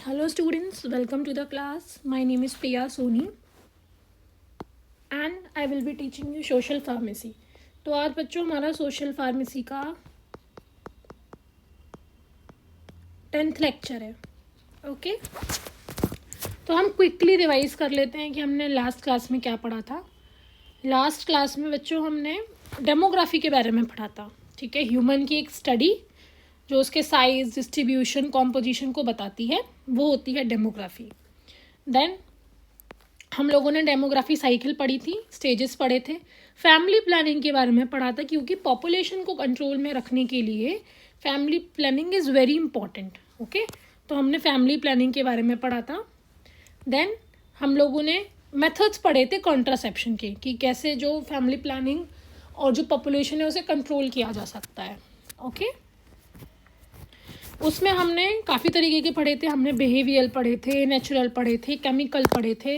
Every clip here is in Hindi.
Hello students, welcome to the class. My name is Priya Soni and I will be teaching you social pharmacy. तो आज बच्चों हमारा सोशल फार्मेसी का 10th लेक्चर है. ओके, तो हम क्विकली रिवाइज कर लेते हैं कि हमने लास्ट क्लास में क्या पढ़ा था. लास्ट क्लास में बच्चों हमने डेमोग्राफी के बारे में पढ़ा था. ठीक है, ह्यूमन की एक स्टडी जो उसके साइज, डिस्ट्रीब्यूशन, कॉम्पोजिशन को बताती है, वो होती है डेमोग्राफी. देन हम लोगों ने डेमोग्राफी साइकिल पढ़ी थी, स्टेजेस पढ़े थे. फैमिली प्लानिंग के बारे में पढ़ा था क्योंकि पॉपुलेशन को कंट्रोल में रखने के लिए family planning is very important. Okay, तो हमने फैमिली प्लानिंग के बारे में पढ़ा था. देन हम लोगों ने मेथड्स पढ़े थे कॉन्ट्रासेप्शन के, कि कैसे जो फैमिली प्लानिंग और जो पॉपुलेशन है उसे कंट्रोल किया जा सकता है. ओके, उसमें हमने काफ़ी तरीके के पढ़े थे. हमने बिहेवियल पढ़े थे, नेचुरल पढ़े थे, केमिकल पढ़े थे,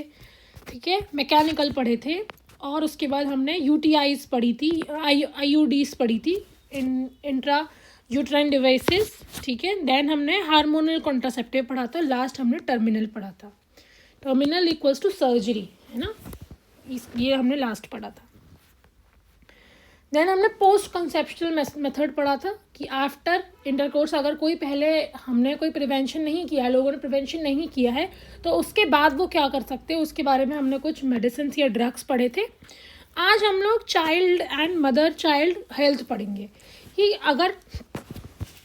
ठीक है, मैकेनिकल पढ़े थे, और उसके बाद हमने यूटीआईज पढ़ी थी, आईयूडीज पढ़ी थी, इंट्रा यूट्राइन डिवाइसेस. ठीक है, देन हमने हार्मोनल कॉन्ट्रासेप्टिव पढ़ा था. लास्ट हमने टर्मिनल पढ़ा था. टर्मिनल इक्वल्स टू सर्जरी, है ना, ये हमने लास्ट पढ़ा था. देन हमने पोस्ट कंसेप्शनल मेथड पढ़ा था कि आफ्टर इंटरकोर्स अगर कोई पहले हमने कोई प्रिवेंशन नहीं किया, लोगों ने प्रिवेंशन नहीं किया है, तो उसके बाद वो क्या कर सकते हैं, उसके बारे में हमने कुछ मेडिसिन या ड्रग्स पढ़े थे. आज हम लोग child and mother child health पढ़ेंगे कि अगर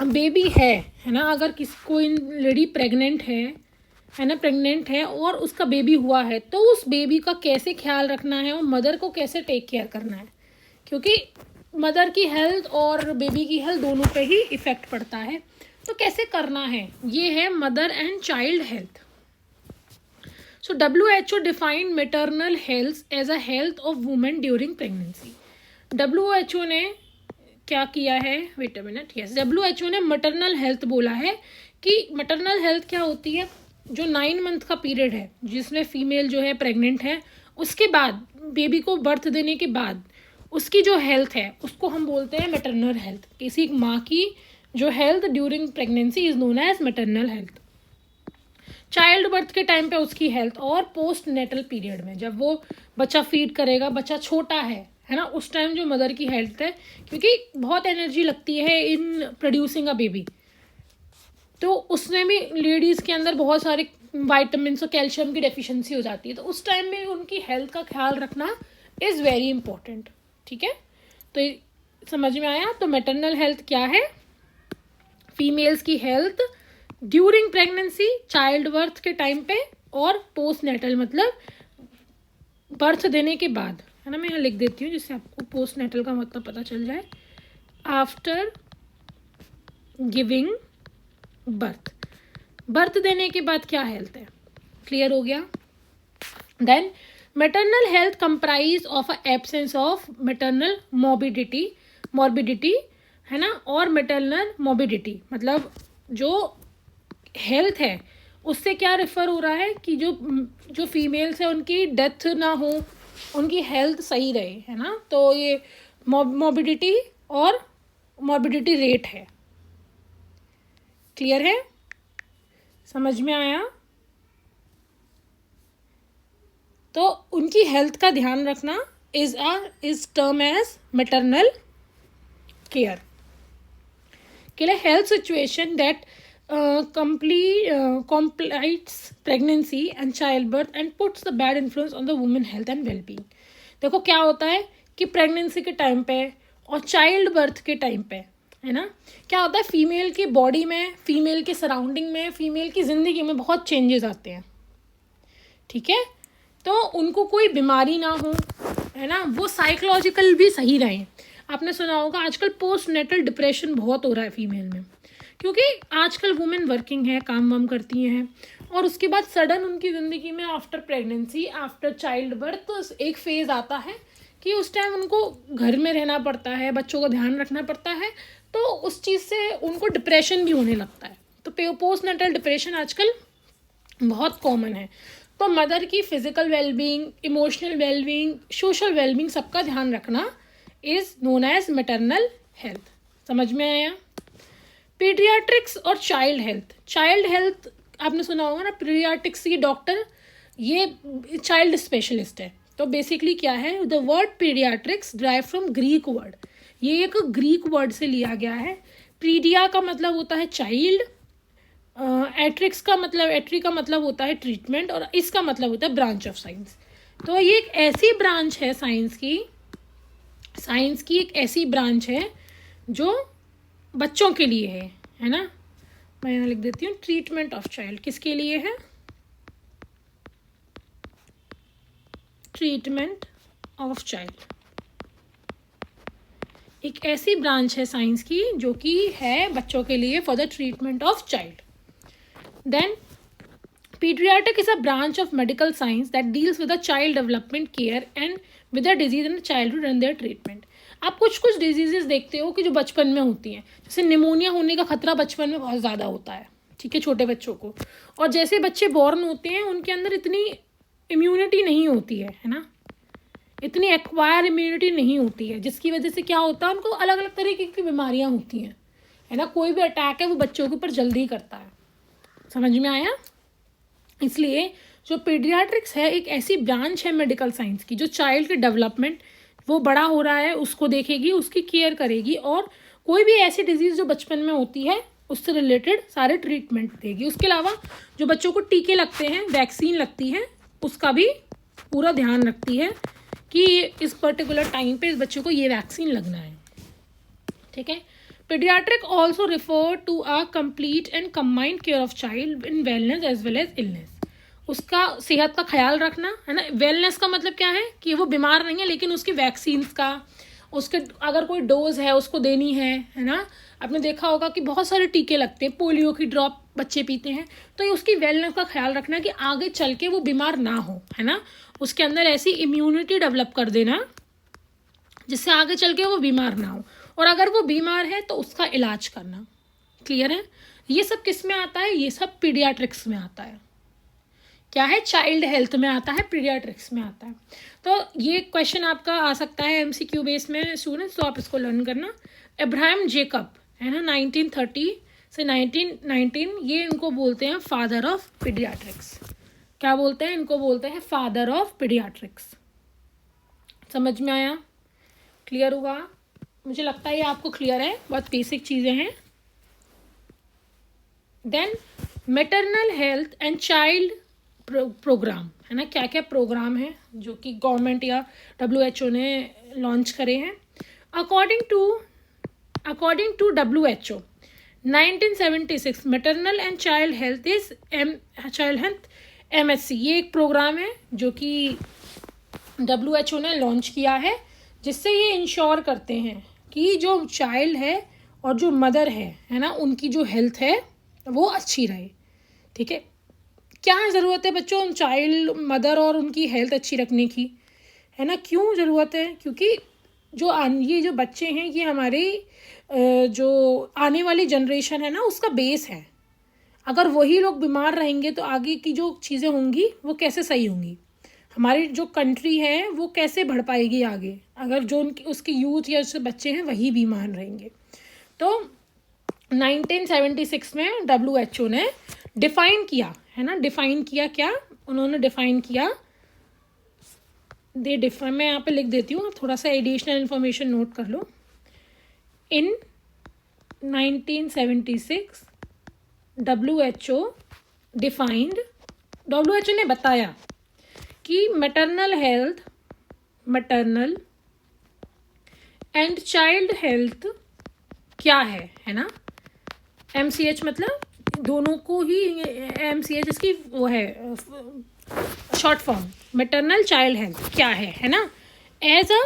बेबी है ना, अगर कोई लेडी प्रेग्नेंट है ना, प्रेग्नेंट है और उसका बेबी हुआ है, तो उस बेबी का कैसे ख्याल रखना है और मदर को कैसे टेक केयर करना है, क्योंकि मदर की हेल्थ और बेबी की हेल्थ दोनों पे ही इफ़ेक्ट पड़ता है. तो कैसे करना है, ये है mother and child health. So WHO defined maternal health as a health of women during pregnancy. WHO ने क्या किया है, wait a minute, yes, WHO ने मैटरनल हेल्थ बोला है कि मैटरनल हेल्थ क्या होती है, जो 9 मंथ का पीरियड है जिसमें फीमेल जो है प्रेग्नेंट है, उसके बाद बेबी को बर्थ देने के बाद उसकी जो हेल्थ है उसको हम बोलते हैं मैटरनल हेल्थ. किसी माँ की जो health during pregnancy is known as maternal health. Child birth के टाइम पे उसकी हेल्थ, और पोस्ट नेटल पीरियड में जब वो बच्चा फीड करेगा, बच्चा छोटा है ना, उस टाइम जो मदर की हेल्थ है, क्योंकि बहुत एनर्जी लगती है इन प्रोड्यूसिंग अ बेबी, तो उसमें भी लेडीज़ के अंदर बहुत सारे वाइटामिन और कैल्शियम की डेफिशिएंसी हो जाती है. तो उस टाइम में उनकी हेल्थ का ख्याल रखना इज़ वेरी इंपॉर्टेंट. ठीक है, तो समझ में आया. तो मैटरनल हेल्थ क्या है, फीमेल्स की health during pregnancy, child birth के टाइम पे, और पोस्ट नेटल मतलब बर्थ देने के बाद, है ना. मैं यहाँ लिख देती हूँ जिससे आपको पोस्ट नेटल का मतलब पता चल जाए. आफ्टर गिविंग बर्थ, बर्थ देने के बाद क्या हेल्थ है, क्लियर हो गया. Then maternal health comprise of a absence of maternal morbidity है ना, और maternal morbidity मतलब जो हेल्थ है उससे क्या रेफर हो रहा है कि जो फीमेल्स है उनकी डेथ ना हो, उनकी हेल्थ सही रहे, है ना. तो ये मोर्बिडिटी और मोर्बिडिटी रेट है. क्लियर है, समझ में आया. तो उनकी हेल्थ का ध्यान रखना is term as maternal care. के health situation that complicates pregnancy and childbirth and puts the bad influence on the woman health and well-being. देखो क्या होता है कि प्रेगनेंसी के टाइम पे और चाइल्ड बर्थ के टाइम पे, है ना, क्या होता है, फीमेल की बॉडी में, फीमेल के सराउंडिंग में, फीमेल की ज़िंदगी में बहुत चेंजेस आते हैं. ठीक है, तो उनको कोई बीमारी ना हो, है ना, वो साइकोलॉजिकल भी सही रहें. आपने सुना होगा आजकल पोस्ट नेटल डिप्रेशन बहुत हो रहा है फीमेल में, क्योंकि आजकल वुमेन वर्किंग है, काम वाम करती हैं, और उसके बाद सडन उनकी ज़िंदगी में after pregnancy, after child birth, तो एक फेज़ आता है कि उस टाइम उनको घर में रहना पड़ता है, बच्चों का ध्यान रखना पड़ता है, तो उस चीज़ से उनको डिप्रेशन भी होने लगता है. तो पोस्ट नेटल डिप्रेशन आजकल बहुत कॉमन है. तो मदर की physical wellbeing, emotional wellbeing, social wellbeing, सबका ध्यान रखना is known as maternal health. समझ में आया. पीडियाट्रिक्स और चाइल्ड हेल्थ आपने सुना होगा ना, पीडियाट्रिक्स की डॉक्टर ये चाइल्ड स्पेशलिस्ट है। तो बेसिकली क्या है, the word paediatrics drive from Greek word, ये एक ग्रीक वर्ड से लिया गया है। पीडिया का मतलब होता है चाइल्ड, एट्रिक्स का मतलब, एट्री का मतलब होता है ट्रीटमेंट, और इसका मतलब होता है ब्रांच ऑफ साइंस। तो ये एक ऐसी ब्रांच है साइंस की एक ऐसी ब्रांच है जो बच्चों के लिए है ना। मैं यहाँ लिख देती हूँ, ट्रीटमेंट ऑफ चाइल्ड किसके लिए है, ट्रीटमेंट ऑफ चाइल्ड एक ऐसी ब्रांच है साइंस की जो कि है बच्चों के लिए, for the treatment of child. Then pediatric is a branch of medical science that deals with the child development care and with the disease in childhood and their treatment। आप कुछ डिजीजेस देखते हो कि जो बचपन में होती हैं, जैसे निमोनिया होने का खतरा बचपन में बहुत ज़्यादा होता है, ठीक है, छोटे बच्चों को। और जैसे बच्चे बॉर्न होते हैं उनके अंदर इतनी इम्यूनिटी नहीं होती है ना, इतनी एक्वायर इम्यूनिटी नहीं होती है, जिसकी वजह से क्या होता है, उनको अलग अलग तरीके की बीमारियाँ होती हैं, है ना। कोई भी अटैक है वो बच्चों के ऊपर जल्दी करता है। समझ में आया? इसलिए जो पीडियाट्रिक्स है एक ऐसी ब्रांच है मेडिकल साइंस की जो चाइल्ड के डेवलपमेंट, वो बड़ा हो रहा है उसको देखेगी, उसकी केयर करेगी, और कोई भी ऐसी डिजीज़ जो बचपन में होती है उससे रिलेटेड सारे ट्रीटमेंट देगी। उसके अलावा जो बच्चों को टीके लगते हैं, वैक्सीन लगती है, उसका भी पूरा ध्यान रखती है कि इस पर्टिकुलर टाइम पे इस बच्चे को ये वैक्सीन लगना है, ठीक है। Paediatric also refer to a complete and combined care of child in wellness as well as illness, उसका सेहत का ख्याल रखना, है ना। वेलनेस का मतलब क्या है कि वो बीमार नहीं है, लेकिन उसकी वैक्सीन्स का, उसके अगर कोई डोज है उसको देनी है ना। आपने देखा होगा कि बहुत सारे टीके लगते हैं, पोलियो की ड्रॉप बच्चे पीते हैं, तो ये उसकी वेलनेस का ख्याल रखना कि आगे चल के वो बीमार ना हो, है ना। उसके अंदर ऐसी इम्यूनिटी डेवलप कर देना जिससे आगे चल के वो बीमार ना हो, और अगर वो बीमार है तो उसका इलाज करना। क्लियर है? ये सब किस में आता है? ये सब पीडियाट्रिक्स में आता है। क्या है? चाइल्ड हेल्थ में आता है, पीडियाट्रिक्स में आता है। तो ये क्वेश्चन आपका आ सकता है MCQ बेस में स्टूडेंट्स, तो आप इसको लर्न करना। अब्राहम जेकब है ना, 1930 से 1919, ये इनको बोलते हैं फादर ऑफ पीडियाट्रिक्स। क्या बोलते हैं? इनको बोलते हैं फादर ऑफ पीडियाट्रिक्स। समझ में आया? क्लियर हुआ? मुझे लगता है ये आपको क्लियर है, बहुत बेसिक चीज़ें हैं। Then maternal health and child programme, है ना, क्या क्या प्रोग्राम है जो कि गवर्नमेंट या WHO ने लॉन्च करे हैं। According to WHO 1976 maternal and child health MHC, ये एक प्रोग्राम है जो कि WHO ने लॉन्च किया है, जिससे ये इंश्योर करते हैं कि जो चाइल्ड है और जो मदर है ना, उनकी जो हेल्थ है वो अच्छी रहे, ठीक है। क्या ज़रूरत है बच्चों चाइल्ड, मदर और उनकी हेल्थ अच्छी रखने की, है ना? क्यों ज़रूरत है? क्योंकि ये जो बच्चे हैं ये हमारे जो आने वाली जनरेशन है ना, उसका बेस है। अगर वही लोग बीमार रहेंगे तो आगे की जो चीज़ें होंगी वो कैसे सही होंगी, हमारी जो कंट्री है वो कैसे बढ़ पाएगी आगे, अगर जो उसके यूथ या उसके बच्चे हैं वही बीमार रहेंगे। तो 1976 में WHO ने डिफ़ाइन किया, है ना, डिफ़ाइन किया, क्या उन्होंने डिफ़ाइन किया, मैं यहाँ पे लिख देती हूँ, थोड़ा सा एडिशनल इन्फॉर्मेशन नोट कर लो। इन 1976 WHO ने बताया कि मैटरनल एंड चाइल्ड हेल्थ क्या है ना। MCH मतलब दोनों को ही, MCH इसकी वो है short form, maternal child health क्या है ना। एज अ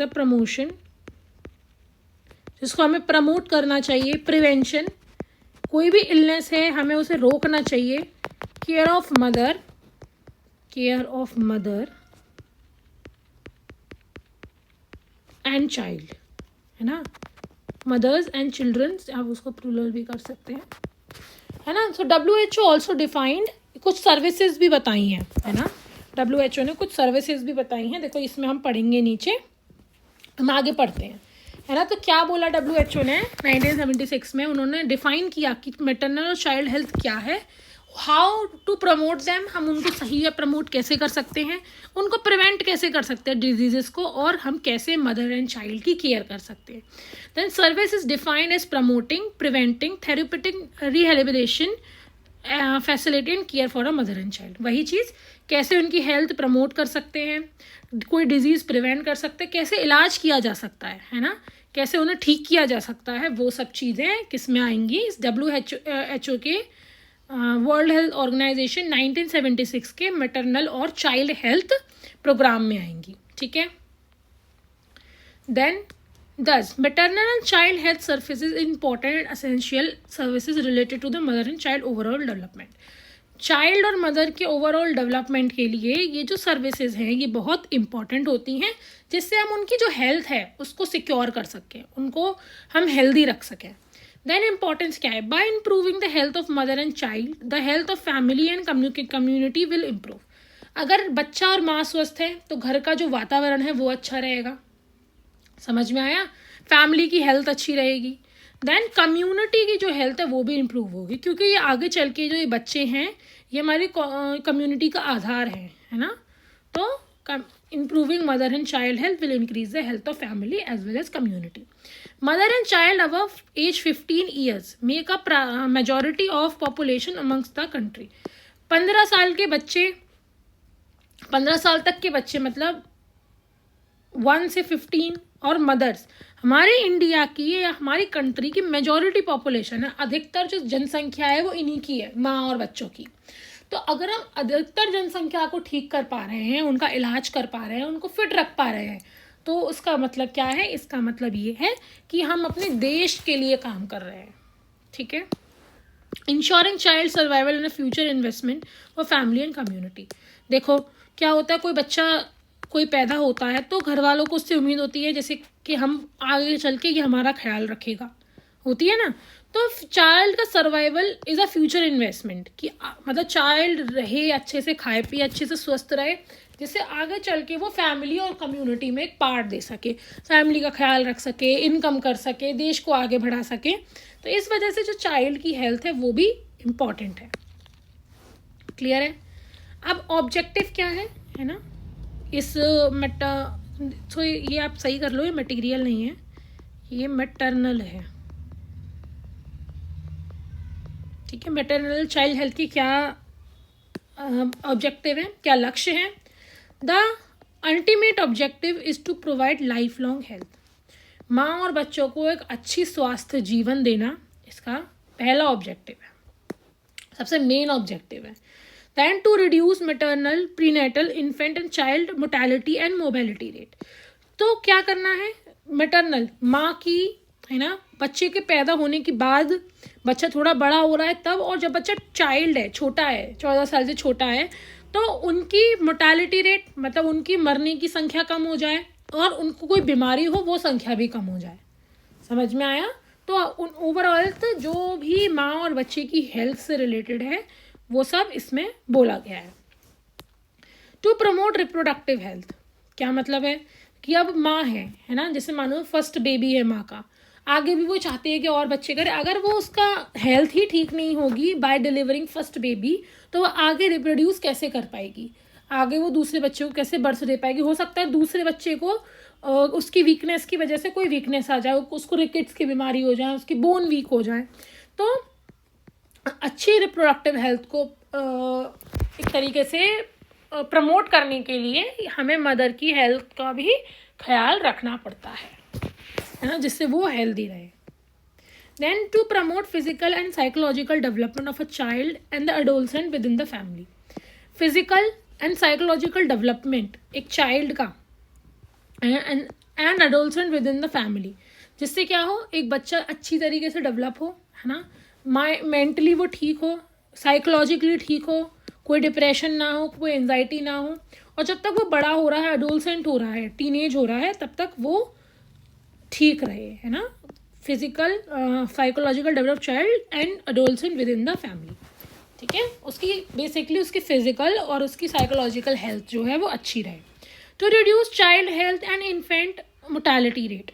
प्रमोशन जिसको हमें प्रमोट करना चाहिए, प्रिवेंशन, कोई भी इलनेस है हमें उसे रोकना चाहिए, care of mother and child, है ना, मदर्स एंड चिल्ड्रन, आप उसको प्लूरल भी कर सकते हैं, है ना। सो WHO ऑल्सो डिफाइंड कुछ सर्विसेज भी बताई हैं, है ना। WHO ने कुछ सर्विसेज भी बताई हैं, देखो इसमें हम पढ़ेंगे नीचे, हम आगे पढ़ते हैं। है ना। तो क्या बोला WHO ने 1976 में, उन्होंने डिफाइन किया कि मैटरनल और चाइल्ड हेल्थ क्या है, हाउ टू प्रमोट दैम, हम उनको सही या प्रमोट कैसे कर सकते हैं, उनको प्रिवेंट कैसे कर सकते हैं डिजीजेस को, और हम कैसे मदर एंड चाइल्ड की केयर कर सकते हैं। Then service is defined as promoting, preventing, therapeutic rehabilitation, facility and care for a mother and child. वही चीज़, कैसे उनकी हेल्थ प्रमोट कर सकते हैं, कोई डिजीज़ प्रिवेंट कर सकते हैं, कैसे इलाज किया जा सकता है ना, कैसे उन्हें ठीक किया जा सकता है, वो सब चीज़ें किस में आएंगी, इस WHO के वर्ल्ड हेल्थ ऑर्गेनाइजेशन 1976 के मैटरनल और चाइल्ड हेल्थ प्रोग्राम में आएंगी। ठीक है। Then Thus, maternal and child health services important and essential services related to the mother and child overall development. Child और मदर के ओवरऑल डेवलपमेंट के लिए ये जो सर्विसेज हैं ये बहुत इंपॉर्टेंट होती हैं, जिससे हम उनकी जो हेल्थ है उसको सिक्योर कर सकें, उनको हम हेल्दी रख सकें। देन इम्पॉर्टेंस क्या है, bye improving the health of mother and child the health of family and community will improve. अगर बच्चा और माँ स्वस्थ है तो घर का जो वातावरण है वो अच्छा रहेगा, समझ में आया, फैमिली की हेल्थ अच्छी रहेगी। देन कम्युनिटी की जो हेल्थ है वो भी इम्प्रूव होगी, क्योंकि ये आगे चल के जो ये बच्चे हैं ये हमारी कम्युनिटी का आधार है ना। तो improving mother and child health will increase the health of family as well as community. Mother and child above age 15 years make a majority of population amongst the country. 15 साल के बच्चे, 15 साल तक के बच्चे मतलब 1 से 15 और मदर्स हमारे इंडिया की या हमारी कंट्री की मेजॉरिटी पॉपुलेशन है, अधिकतर जो जनसंख्या है वो इन्हीं की है, माँ और बच्चों की। तो अगर हम अधिकतर जनसंख्या को ठीक कर पा रहे हैं, उनका इलाज कर पा रहे हैं, उनको फिट रख पा रहे हैं, तो उसका मतलब क्या है, इसका मतलब ये है कि हम अपने देश के लिए काम कर रहे हैं। ठीक है। Ensuring child survival in a future investment for family and community. देखो क्या होता है, कोई बच्चा कोई पैदा होता है तो घर वालों को उससे उम्मीद होती है जैसे कि हम आगे चल के ये हमारा ख्याल रखेगा, होती है ना। तो चाइल्ड का survival is a future investment, कि मतलब चाइल्ड रहे, अच्छे से खाए पिए, अच्छे से स्वस्थ रहे, जिससे आगे चल के वो फैमिली और कम्युनिटी में एक पार्ट दे सके, फैमिली का ख्याल रख सके, इनकम कर सके, देश को आगे बढ़ा सके। तो इस वजह से जो चाइल्ड की हेल्थ है वो भी इम्पॉर्टेंट है। क्लियर है। अब ऑब्जेक्टिव क्या है ना, इस तो ये आप सही कर लो, ये मटेरियल नहीं है, ये मैटरनल है। ठीक है। मैटरनल चाइल्ड हेल्थ की क्या ऑब्जेक्टिव है, क्या लक्ष्य है। The ultimate objective is to provide lifelong health. माँ और बच्चों को एक अच्छी स्वास्थ्य जीवन देना इसका पहला ऑब्जेक्टिव है, सबसे मेन ऑब्जेक्टिव है। Then to reduce maternal, prenatal, infant and child mortality and mobility rate। तो क्या करना है, मैटरनल माँ की है ना, बच्चे के पैदा होने के बाद बच्चा थोड़ा बड़ा हो रहा है तब, और जब बच्चा चाइल्ड है, छोटा है, 14 साल से छोटा है, तो उनकी मोर्टेलिटी रेट मतलब उनकी मरने की संख्या कम हो जाए, और उनको कोई बीमारी हो वो संख्या भी कम हो जाए। समझ में आया। तो ओवरऑल तो जो भी माँ और बच्चे की हेल्थ से रिलेटेड है वो सब इसमें बोला गया है। टू प्रमोट रिप्रोडक्टिव हेल्थ, क्या मतलब है कि अब माँ है ना, जैसे मानो फर्स्ट बेबी है माँ का, आगे भी वो चाहती है कि और बच्चे करे, अगर वो उसका हेल्थ ही ठीक नहीं होगी बाय डिलीवरिंग फर्स्ट बेबी, तो वो आगे रिप्रोड्यूस कैसे कर पाएगी, आगे वो दूसरे बच्चे को कैसे बर्थ दे पाएगी। हो सकता है दूसरे बच्चे को उसकी वीकनेस की वजह से कोई वीकनेस आ जाए, उसको रिकेट्स की बीमारी हो जाए, उसकी बोन वीक हो जाए। तो अच्छी रिप्रोडक्टिव हेल्थ को एक तरीके से प्रमोट करने के लिए हमें मदर की हेल्थ का भी ख्याल रखना पड़ता है ना, जिससे वो हेल्दी रहे। Then to promote physical and psychological development of a child and the adolescent within the family. Physical and psychological development एक चाइल्ड का and adolescent within the family, जिससे क्या हो, एक बच्चा अच्छी तरीके से डेवलप हो, है ना, मेंटली वो ठीक हो, साइकोलॉजिकली ठीक हो, कोई डिप्रेशन ना हो, कोई एंजाइटी ना हो, और जब तक वो बड़ा हो रहा है, एडोलसेंट हो रहा है, टीनेज हो रहा है, तब तक वो ठीक रहे, है ना। Physical psychological develop child and adolescent within the family. ठीक है। उसकी बेसिकली उसकी फिजिकल और उसकी साइकोलॉजिकल हेल्थ जो है वो अच्छी रहे। To reduce child health and infant mortality rate,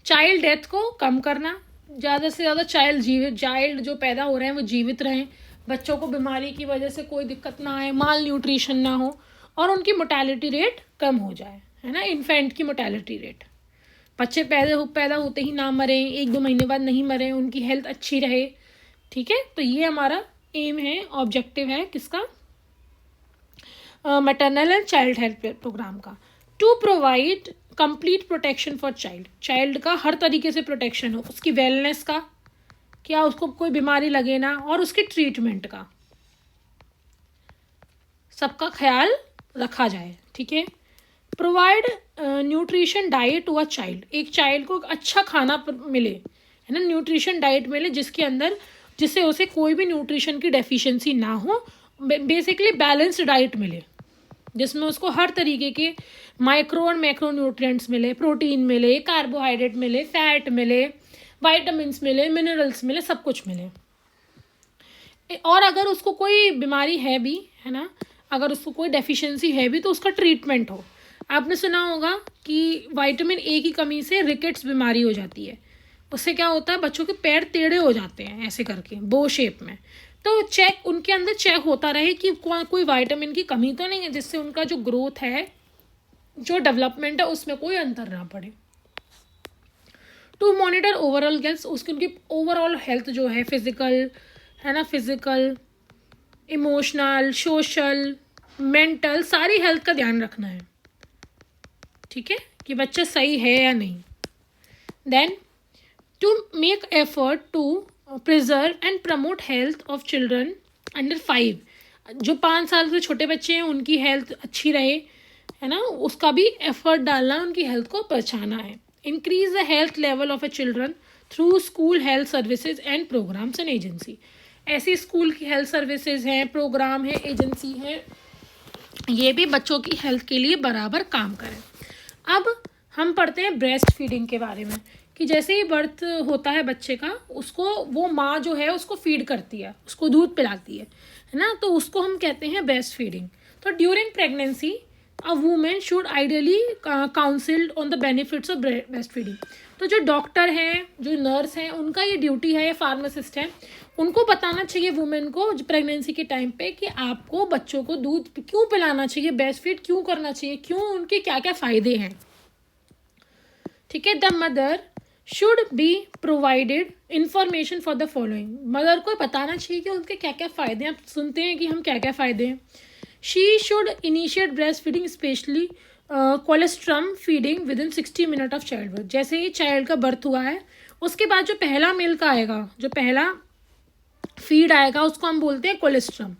child death को कम करना, ज़्यादा से ज़्यादा चाइल्ड जो पैदा हो रहे हैं वो जीवित रहें, बच्चों को बीमारी की वजह से कोई दिक्कत ना आए, माल न्यूट्रिशन ना हो और उनकी मोर्टेलिटी रेट कम हो जाए, है ना, इन्फेंट की मोर्टेलिटी रेट। बच्चे पैदा होते ही ना मरें, 1-2 महीने बाद नहीं मरें, उनकी हेल्थ अच्छी रहे, ठीक है। तो ये हमारा एम है, ऑब्जेक्टिव है किसका, maternal and child health programme का। To provide complete protection for child का हर तरीके से प्रोटेक्शन हो, उसकी वेलनेस का, क्या उसको कोई बीमारी लगे ना, और उसके ट्रीटमेंट का सबका ख्याल रखा जाए, ठीक है। Provide nutrition diet to a child, एक चाइल्ड को अच्छा खाना मिले, है ना, न्यूट्रिशन डाइट मिले जिससे उसे कोई भी न्यूट्रिशन की डेफिशिएंसी ना हो, बेसिकली बैलेंस्ड डाइट मिले जिसमें उसको हर तरीके के माइक्रो और मैक्रो न्यूट्रिएंट्स मिले, प्रोटीन मिले, कार्बोहाइड्रेट मिले, फैट मिले, वाइटामिन्स मिले, मिनरल्स मिले, सब कुछ मिले। और अगर उसको कोई बीमारी है भी, है ना, अगर उसको कोई डेफिशिएंसी है भी तो उसका ट्रीटमेंट हो। आपने सुना होगा कि विटामिन ए की कमी से रिकेट्स बीमारी हो जाती है, उससे क्या होता है, बच्चों के पैर टेढ़े हो जाते हैं ऐसे करके बो शेप में। तो उनके अंदर चेक होता रहे कि कोई विटामिन की कमी तो नहीं है, जिससे उनका जो ग्रोथ है, जो डेवलपमेंट है, उसमें कोई अंतर ना पड़े। टू मॉनिटर ओवरऑल हेल्थ, उनकी ओवरऑल हेल्थ जो है, फिजिकल, है ना, फिजिकल, इमोशनल, सोशल, मेंटल, सारी हेल्थ का ध्यान रखना है, ठीक है, कि बच्चा सही है या नहीं। Then to make effort to preserve and promote health of children under 5, जो 5 साल से छोटे बच्चे हैं उनकी हेल्थ अच्छी रहे, है ना, उसका भी एफर्ट डालना है, उनकी हेल्थ को बचाना है। Increase the health level of a children through school health services and programs and agency, ऐसी स्कूल की हेल्थ सर्विसेज हैं, प्रोग्राम है, एजेंसी है, ये भी बच्चों की हेल्थ के लिए बराबर काम करें। अब हम पढ़ते हैं ब्रेस्ट फीडिंग के बारे में, कि जैसे ही बर्थ होता है बच्चे का, उसको वो माँ जो है उसको फीड करती है, उसको दूध पिलाती है ना, तो उसको हम कहते हैं ब्रेस्ट फीडिंग। तो during pregnancy a women should ideally counselled on the benefits of breast feeding. तो जो डॉक्टर हैं, जो नर्स हैं, उनका ये ड्यूटी है, या फार्मासिस्ट हैं, उनको बताना चाहिए वुमेन को प्रेगनेंसी के टाइम पे कि आपको बच्चों को दूध क्यों पिलाना चाहिए, ब्रेस्ट फीड क्यों करना चाहिए, क्यों, उनके क्या क्या फ़ायदे हैं, ठीक है। The mother should be provided information for the following, mother को बताना चाहिए कि उनके क्या क्या फ़ायदे हैं। आप सुनते हैं कि हम क्या क्या फ़ायदे हैं। She should initiate breast feeding specially colostrum feeding with in 60 minute of child birth, जैसे ही चाइल्ड का बर्थ हुआ है उसके बाद जो पहला मिल्क आएगा, जो पहला फीड आएगा, उसको हम बोलते हैं कोलेस्ट्रम।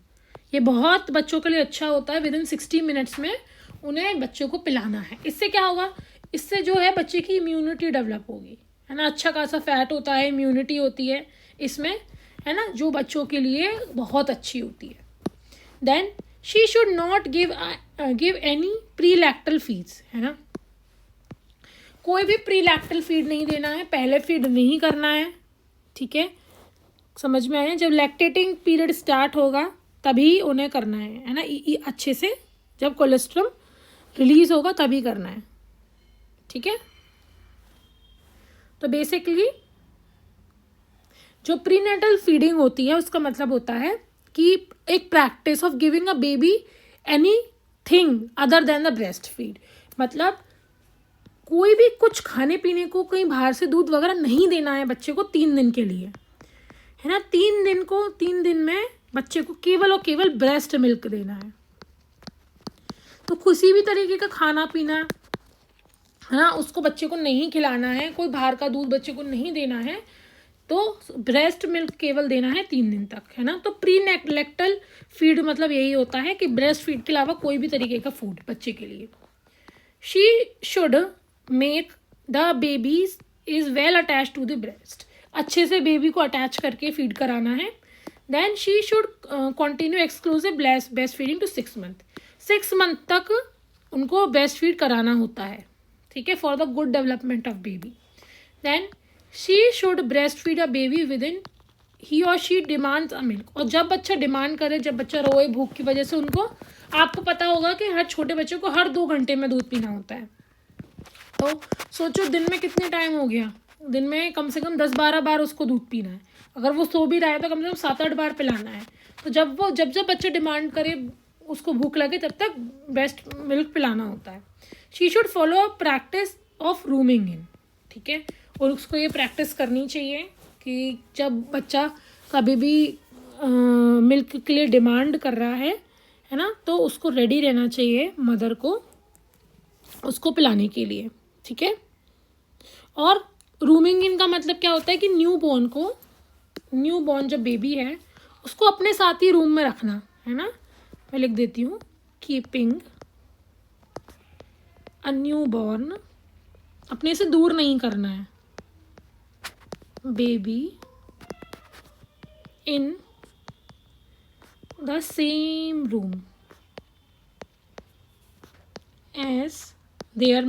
ये बहुत बच्चों के लिए अच्छा होता है, विद इन 60 मिनट्स में उन्हें बच्चों को पिलाना है। इससे क्या होगा, इससे जो है बच्चे की इम्यूनिटी डेवलप होगी, है ना, अच्छा खासा फैट होता है, इम्यूनिटी होती है इसमें, है ना, जो बच्चों के लिए बहुत अच्छी होती है। Then she should not give any prelacteal feeds, है ना, कोई भी प्री लैक्टल फीड नहीं देना है, पहले फीड नहीं करना है, ठीक है, समझ में आया। जब लैक्टेटिंग पीरियड स्टार्ट होगा तभी उन्हें करना है ना, अच्छे से जब कोलेस्ट्रम रिलीज होगा तभी करना है, ठीक है। तो बेसिकली जो प्रीनेटल फीडिंग होती है उसका मतलब होता है कि एक practice of giving a baby any thing other than the breast feed, मतलब कोई भी कुछ खाने पीने को, कहीं बाहर से दूध वगैरह नहीं देना है बच्चे को 3 दिन के लिए, है ना। 3 दिन में बच्चे को केवल और केवल ब्रेस्ट मिल्क देना है। तो किसी भी तरीके का खाना पीना, है ना, उसको बच्चे को नहीं खिलाना है, कोई बाहर का दूध बच्चे को नहीं देना है, तो ब्रेस्ट मिल्क केवल देना है 3 दिन तक, है ना। तो प्री लैक्टल फीड मतलब यही होता है कि ब्रेस्ट फीड के अलावा कोई भी तरीके का फूड बच्चे के लिए। She should make the babies is well attach to the breast, अच्छे से बेबी को अटैच करके फीड कराना है। Then she should continue exclusive breast feeding to 6 month, 6 month तक उनको ब्रेस्ट फीड कराना होता है, ठीक है, for the good development of baby. Then she should breast feed a baby within he or she demands a milk, और जब बच्चा डिमांड करे, जब बच्चा रोए भूख की वजह से, उनको, आपको पता होगा कि हर छोटे बच्चे को हर 2 घंटे में दूध पीना होता है, तो सोचो दिन में कितने टाइम हो गया, दिन में कम से कम 10-12 बार उसको दूध पीना है। अगर वो सो भी रहा है तो कम से कम 7-8 बार पिलाना है। तो जब जब बच्चा डिमांड करे, उसको भूख लगे, तब तक ब्रेस्ट मिल्क पिलाना होता है। She should follow a practice of rooming in, ठीक है। और उसको ये प्रैक्टिस करनी चाहिए कि जब बच्चा कभी भी मिल्क के लिए डिमांड कर रहा है ना, तो उसको रेडी रहना चाहिए मदर को उसको पिलाने के लिए, ठीक है। और रूमिंग इन का मतलब क्या होता है कि न्यू बॉर्न जब बेबी है उसको अपने साथ ही रूम में रखना है ना। मैं लिख देती हूँ, कीपिंग अ न्यू बॉर्न, अपने से दूर नहीं करना है, baby in the same room as their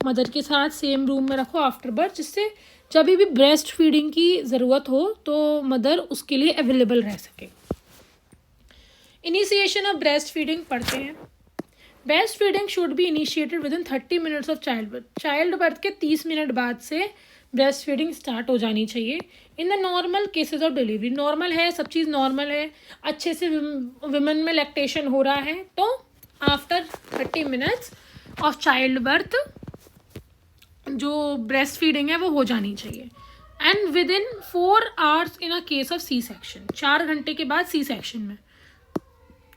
mother के साथ सेम रूम में रखो आफ्टर बर्थ, जिससे जब भी ब्रेस्ट फीडिंग की ज़रूरत हो तो मदर उसके लिए अवेलेबल रह सके। इनिशिएशन ऑफ ब्रेस्ट फीडिंग पढ़ते हैं। Breast feeding should be initiated with in 30 minutes of child birth के 30 मिनट बाद से ब्रेस्ट फीडिंग स्टार्ट हो जानी चाहिए। In the normal cases of delivery, normal है, सब चीज़ नॉर्मल है, अच्छे से विमेन में लैक्टेशन हो रहा है, तो after 30 minutes of child birth जो ब्रेस्ट फीडिंग है वो हो जानी चाहिए। And within 4 hours in a case of C section, 4 घंटे के बाद सी सेक्शन में।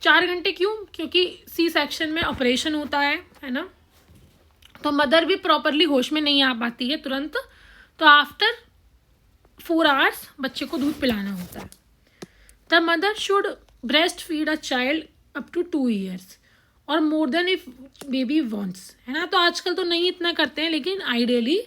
4 घंटे क्यों? क्योंकि सी सेक्शन में ऑपरेशन होता है ना, तो मदर भी प्रॉपरली होश में नहीं आ पाती है तुरंत, तो आफ्टर 4 आवर्स बच्चे को दूध पिलाना होता है। The mother should breast feed a child up to 2 years और more than if baby wants, है ना। तो आजकल तो नहीं इतना करते हैं, लेकिन आइडियली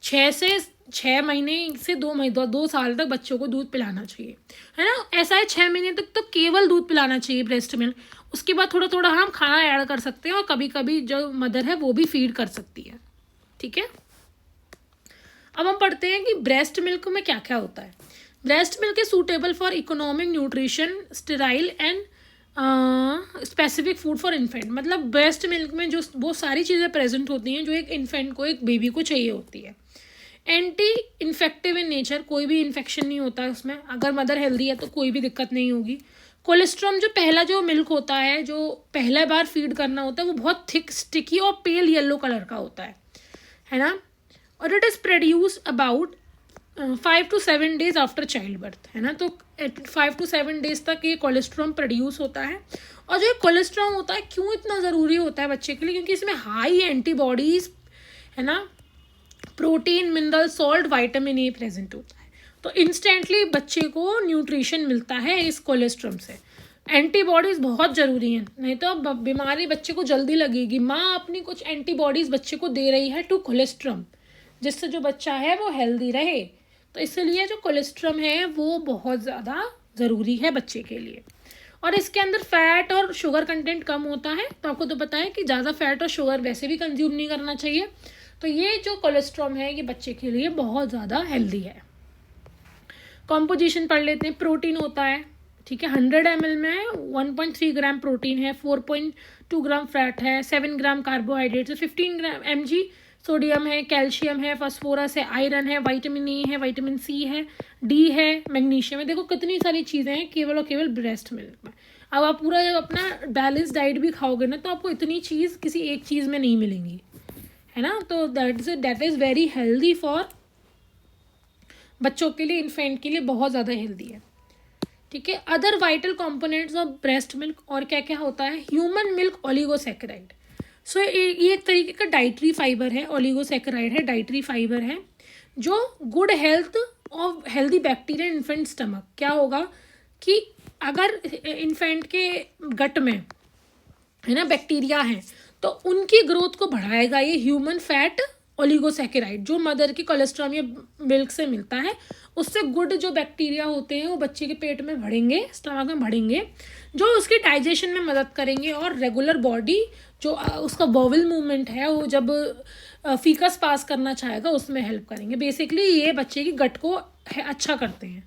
6 महीने से 2 साल तक बच्चों को दूध पिलाना चाहिए, है ना। ऐसा है 6 महीने तक तो केवल दूध पिलाना चाहिए ब्रेस्ट मिल्क, उसके बाद थोड़ा थोड़ा हम खाना ऐड कर सकते हैं और कभी कभी जो मदर है वो भी फीड कर सकती है, ठीक है। अब हम पढ़ते हैं कि ब्रेस्ट मिल्क में क्या क्या होता है। Breast milk is suitable for economic nutrition, sterile and specific food for infant. मतलब ब्रेस्ट मिल्क में जो वो सारी चीज़ें प्रेजेंट होती हैं जो एक इन्फेंट को, एक बेबी को चाहिए होती है। एंटी इन्फेक्टिव इन नेचर, कोई भी इन्फेक्शन नहीं होता है उसमें, अगर मदर हेल्दी है तो कोई भी दिक्कत नहीं होगी। कोलेस्ट्रॉम, जो पहला जो मिल्क होता है, जो पहला बार फीड करना होता है, वो बहुत थिक, स्टिकी और पेल येलो कलर का होता है ना। और it is produce about 5 to 7 days after child birth, है ना। तो 5 to 7 days तक ये कोलेस्ट्रॉम प्रोड्यूस होता है। और जो कोलेस्ट्रॉम होता है क्यों इतना ज़रूरी होता है बच्चे के लिए? क्योंकि इसमें हाई एंटीबॉडीज़, है ना, protein, mineral, salt, vitamin A present होता है। तो इंस्टेंटली बच्चे को न्यूट्रिशन मिलता है इस कोलेस्ट्रॉम से। एंटीबॉडीज़ बहुत ज़रूरी हैं, नहीं तो बीमारी बच्चे को जल्दी लगेगी। माँ अपनी कुछ एंटीबॉडीज़ बच्चे को दे रही है टू कोलेस्ट्रॉम, जिससे जो बच्चा है वो हेल्दी रहे। तो इसलिए जो कोलेस्ट्रॉम है वो बहुत ज़्यादा ज़रूरी है बच्चे के लिए। और इसके अंदर फैट और शुगर कंटेंट कम होता है, तो आपको तो पता है कि ज़्यादा फैट और शुगर वैसे भी कंज्यूम नहीं करना चाहिए। तो ये जो कोलेस्ट्रॉम है ये बच्चे के लिए बहुत ज़्यादा हेल्दी है। कॉम्पोजिशन पढ़ लेते हैं। प्रोटीन होता है, ठीक है, 100 ml में 1.3 ग्राम प्रोटीन है, 4.2 ग्राम फैट है, 7 ग्राम कार्बोहाइड्रेट है, 15 mg सोडियम है, कैल्शियम है, फास्फोरस है, आयरन है, विटामिन ए है, विटामिन सी है, डी है, मैग्नीशियम है। देखो कितनी सारी चीज़ें हैं केवल और केवल ब्रेस्ट मिल्क में। अब आप पूरा जब अपना बैलेंस डाइट भी खाओगे ना, तो आपको इतनी चीज़ किसी एक चीज़ में नहीं मिलेंगी, है ना। तो that is very healthy for बच्चों के लिए, इन्फेंट के लिए बहुत ज़्यादा हेल्दी है, ठीक है। Other vital components of breast milk और क्या क्या होता है? Human milk oligosaccharide. सो ये एक तरीके का डाइटरी फाइबर है, ओलिगोसैकेराइड है, डाइटरी फाइबर है, जो good health of healthy bacteria in infant stomach. क्या होगा कि अगर इन्फेंट के गट में, है ना, बैक्टीरिया है, तो उनकी ग्रोथ को बढ़ाएगा ये ह्यूमन फैट ओलिगोसैकेराइड, जो मदर की कोलेस्ट्रॉल या मिल्क से मिलता है। उससे गुड जो बैक्टीरिया होते हैं वो बच्चे के पेट में बढ़ेंगे, स्टमक में बढ़ेंगे, जो उसके डाइजेशन में मदद करेंगे। और रेगुलर बॉडी जो उसका बॉवल मूवमेंट है, वो जब फीकस पास करना चाहेगा उसमें हेल्प करेंगे। बेसिकली ये बच्चे की गट को अच्छा करते हैं,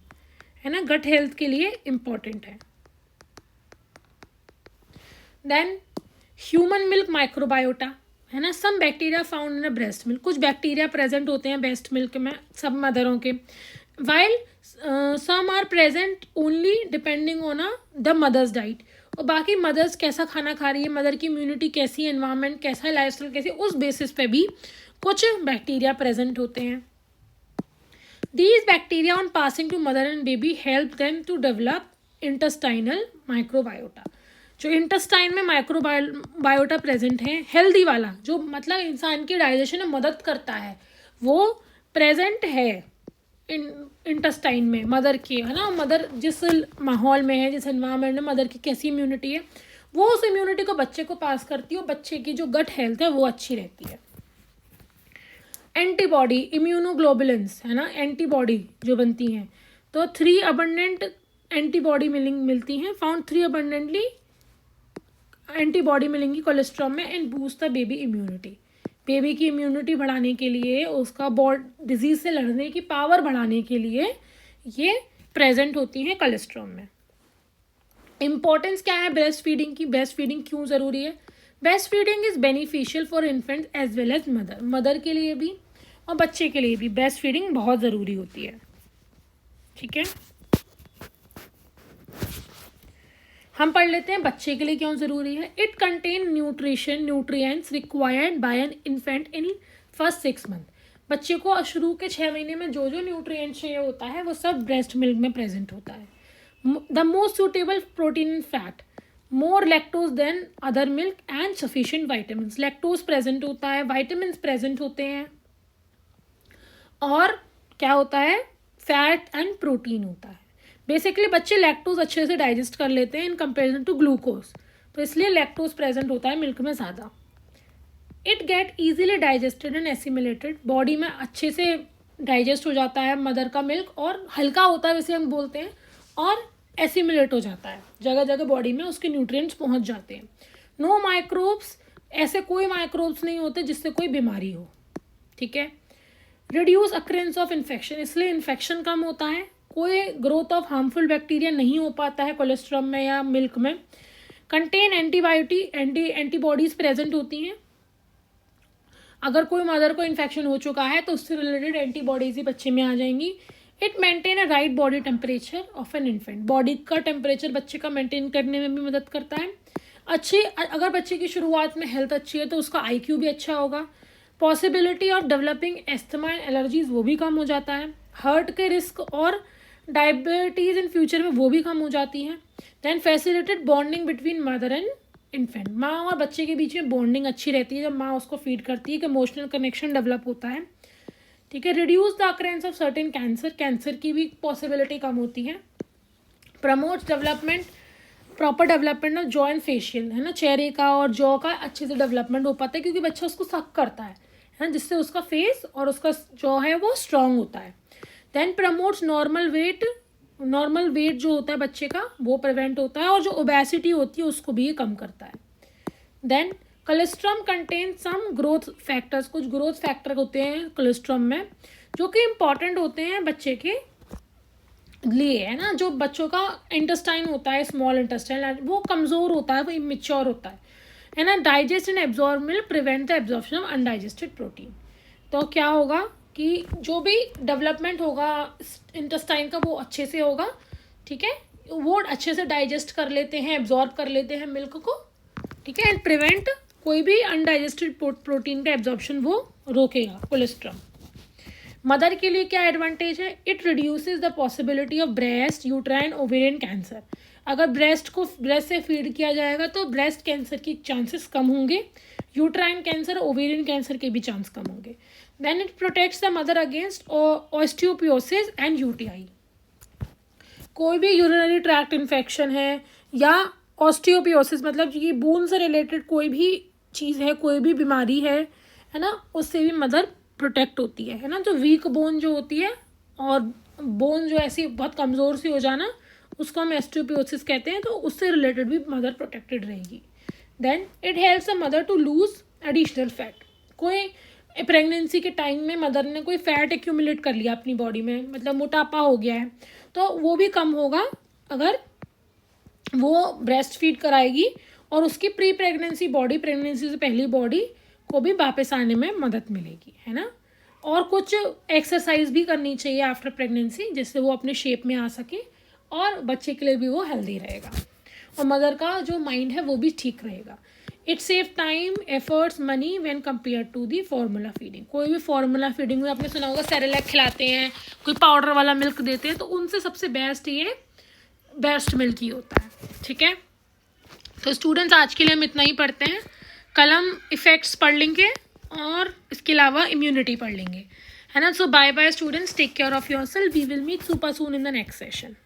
है ना, गट हेल्थ के लिए इम्पॉर्टेंट है। देन ह्यूमन मिल्क माइक्रोबायोटा, है ना। Some bacteria found in a breast milk, कुछ बैक्टीरिया प्रेजेंट होते हैं ब्रेस्ट मिल्क में सब मदरों के, while some are present only depending on the mother's diet, और बाकी मदर्स कैसा खाना खा रही है, मदर की इम्यूनिटी कैसी है, एनवायरनमेंट कैसा है, लाइफस्टाइल कैसी है, उस बेसिस पे भी कुछ बैक्टीरिया प्रेजेंट होते हैं। These bacteria on passing to mother and baby help them to develop intestinal microbiota। जो इंटेस्टाइन में माइक्रोबायोटा प्रेजेंट है, हेल्दी वाला, जो मतलब इंसान की डाइजेशन में मदद करता है, वो प्रेजेंट है इंटेस्टाइन में मदर के, है ना। मदर जिस माहौल में है, जिस एनवायरनमेंट में, मदर की कैसी इम्यूनिटी है, वो उस इम्यूनिटी को बच्चे को पास करती है और बच्चे की जो गट हेल्थ है वो अच्छी रहती है। एंटीबॉडी, इम्यूनोग्लोबुलिन्स, है ना, एंटीबॉडी जो बनती हैं, तो 3 अबंडेंट एंटीबॉडी मिलती हैं, फाउंड 3 अबंडेंटली एंटीबॉडी मिलेंगी कोलेस्ट्रॉल में, and boost the baby immunity. Baby की इम्यूनिटी बढ़ाने के लिए, उसका डिजीज से लड़ने की पावर बढ़ाने के लिए ये प्रेजेंट होती हैं कोलेस्ट्रॉल में। इंपॉर्टेंस क्या है ब्रेस्ट फीडिंग की, ब्रेस्ट फीडिंग क्यों ज़रूरी है? Breast feeding is beneficial for infant as well as mother, mother के लिए भी और बच्चे के लिए भी ब्रेस्ट फीडिंग बहुत ज़रूरी होती है। ठीक है, हम पढ़ लेते हैं बच्चे के लिए क्यों ज़रूरी है। It contain nutrients required by an infant in first 6 month. बच्चे को शुरू के 6 महीने में जो जो न्यूट्रिएंट्स चाहिए होता है वो सब ब्रेस्ट मिल्क में प्रेजेंट होता है। The most suitable protein and fat, more lactose than other milk and sufficient vitamins. Lactose present होता है, वाइटामिन्स प्रेजेंट होते हैं, और क्या होता है, फैट एंड प्रोटीन होता है। बेसिकली बच्चे लैक्टोज अच्छे से डाइजेस्ट कर लेते हैं इन कंपेरिजन टू ग्लूकोज, तो इसलिए लैक्टोज प्रेजेंट होता है मिल्क में ज़्यादा। It get easily digested and assimilated, body में अच्छे से डाइजेस्ट हो जाता है मदर का मिल्क, और हल्का होता है वैसे हम बोलते हैं, और एसिमिलेट हो जाता है, जगह जगह बॉडी में उसके न्यूट्रिएंट्स पहुंच जाते हैं। नो माइक्रोब्स, ऐसे कोई माइक्रोब्स नहीं होते जिससे कोई बीमारी हो। ठीक है, रिड्यूस अक्रेंस ऑफ इन्फेक्शन, इसलिए इन्फेक्शन कम होता है, कोई ग्रोथ ऑफ हार्मफुल बैक्टीरिया नहीं हो पाता है कोलेस्ट्रॉल में या मिल्क में। कंटेन एंटीबॉडीज प्रेजेंट होती हैं, अगर कोई मदर को इन्फेक्शन हो चुका है तो उससे रिलेटेड एंटीबॉडीज ही बच्चे में आ जाएंगी। It maintain a right body temperature of an infant, body का टेम्परेचर बच्चे का मेंटेन करने में भी मदद करता है। अगर बच्चे की शुरुआत में हेल्थ अच्छी है तो उसका IQ भी अच्छा होगा। Possibility of developing asthma and allergies वो भी कम हो जाता है। हार्ट के रिस्क और डायबिटीज़ इन फ्यूचर में वो भी कम हो जाती हैं। Then facilitated bonding between mother and infant, माँ और बच्चे के बीच में बॉन्डिंग अच्छी रहती है जब माँ उसको फीड करती है, कि इमोशनल कनेक्शन डेवलप होता है। ठीक है, reduce the occurrence of certain cancer की भी पॉसिबिलिटी कम होती है। Promotes development, proper development of jaw and facial, है ना, चेहरे का और जॉ का अच्छे से डेवलपमेंट हो पाता है, क्योंकि बच्चा उसको सक करता है ना, जिससे उसका फेस और उसका जॉ है वो स्ट्रांग होता है। देन प्रमोट्स नॉर्मल वेट जो होता है बच्चे का वो प्रिवेंट होता है, और जो ओबेसिटी होती है उसको भी ये कम करता है। Then cholesterol contain some growth factors, कुछ ग्रोथ फैक्टर होते हैं कोलेस्ट्रॉल में जो कि इम्पॉर्टेंट होते हैं बच्चे के लिए, है ना। जो बच्चों का इंटेस्टाइन होता है, स्मॉल इंटेस्टाइन, वो कमज़ोर होता है, वो इमेच्योर होता है ना। Digest and absorb mill prevent the absorption of undigested protein. तो क्या होगा कि जो भी डेवलपमेंट होगा इंटेस्टाइन का वो अच्छे से होगा। ठीक है, वो अच्छे से डाइजेस्ट कर लेते हैं, एब्जॉर्ब कर लेते हैं मिल्क को। ठीक है, एंड प्रिवेंट कोई भी अनडाइजेस्टेड प्रोटीन का एब्जॉर्प्शन वो रोकेगा कोलेस्ट्रॉल। मदर के लिए क्या एडवांटेज है? It reduces the possibility of breast, uterine, ovarian cancer. अगर ब्रेस्ट से फीड किया जाएगा तो ब्रेस्ट कैंसर की चांसेस कम होंगे, यूट्राइन कैंसर, ओवेरियन कैंसर के भी चांस कम होंगे। Then it protects the mother against osteoporosis and UTI। कोई भी यूरिनरी ट्रैक्ट इन्फेक्शन है या ऑस्टियोपोरोसिस, मतलब ये बोन से रिलेटेड कोई भी चीज़ है, कोई भी बीमारी है ना, उससे भी मदर प्रोटेक्ट होती है ना। जो वीक बोन जो होती है और बोन जो ऐसी बहुत कमज़ोर सी हो जाना, उसको हम ऑस्टियोपोरोसिस कहते हैं, तो उससे रिलेटेड भी मदर प्रोटेक्टेड रहेगी। Then it helps a mother to lose additional fat. कोई प्रेगनेंसी के टाइम में मदर ने कोई फैट एक्यूमुलेट कर लिया अपनी बॉडी में, मतलब मोटापा हो गया है, तो वो भी कम होगा अगर वो ब्रेस्ट फीड कराएगी और उसकी प्री प्रेगनेंसी बॉडी, प्रेगनेंसी से पहली बॉडी को भी वापस आने में मदद मिलेगी, है ना। और कुछ एक्सरसाइज भी करनी चाहिए आफ्टर प्रेगनेंसी, जिससे वो अपने शेप में आ सके और बच्चे के लिए भी वो हेल्दी रहेगा और मदर का जो माइंड है वो भी ठीक रहेगा। It save time, efforts, money when compare to the formula feeding. कोई भी फार्मूला फीडिंग में आपने सुना होगा सेरेलैक खिलाते हैं, कोई पाउडर वाला मिल्क देते हैं, तो उनसे सबसे बेस्ट ये बेस्ट मिल्क ही होता है, ठीक है। तो स्टूडेंट्स आज के लिए हम इतना ही पढ़ते हैं, कल हम इफ़ेक्ट्स पढ़ लेंगे और इसके अलावा इम्यूनिटी पढ़ लेंगे, है ना। So bye bye students, take care of yourself, we will meet super soon in the next session.